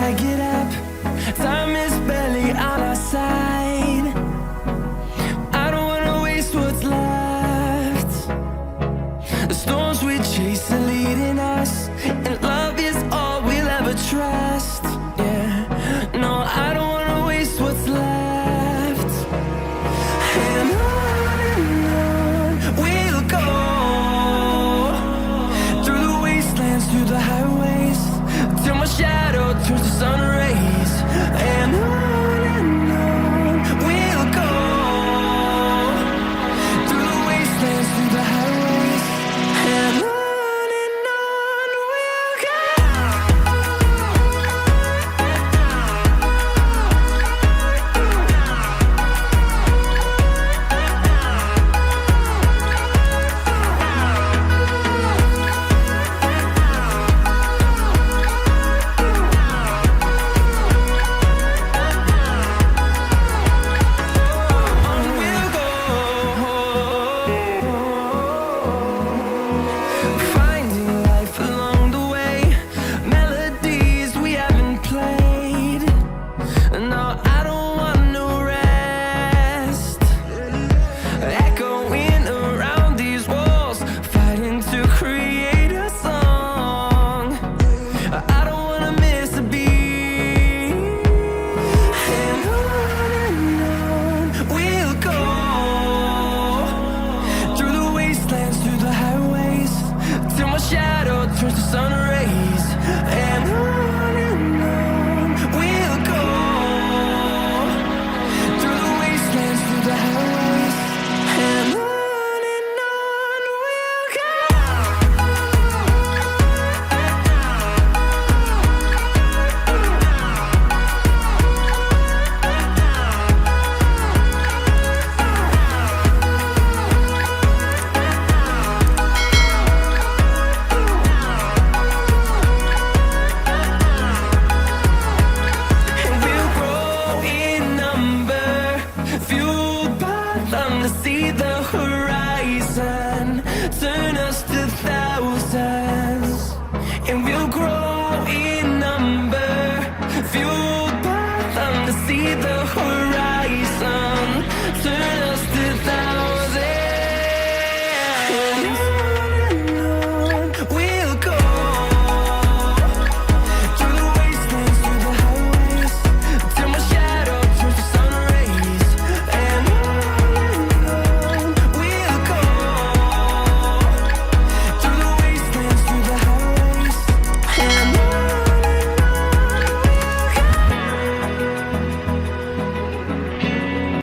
gotta get up. Time is barely on our side. I don't wanna waste what's left. The storms we chase are leading us, and love is all we'll ever trust. Yeah, no, I don't wanna waste what's left. And on we'll go, through the wastelands, through the highways, till my shadow turns to sun rays. And on we'll go, through the wastelands, through the highways, and on we'll go. Finding life along the way, melodies we haven't played. No, I don't want no rest. Echoing around these walls, fighting to create a song. I don't wanna miss a beat. And on we'll go, through the wastelands, through the highways, till my shadow turns to sun rays. And on we'll go, through the wastelands, through the highways, and on we'll go. And we'll grow in number, fueled by them to see the horizon, turn us to thousands. And we'll grow in number, fueled by them to see the horizon.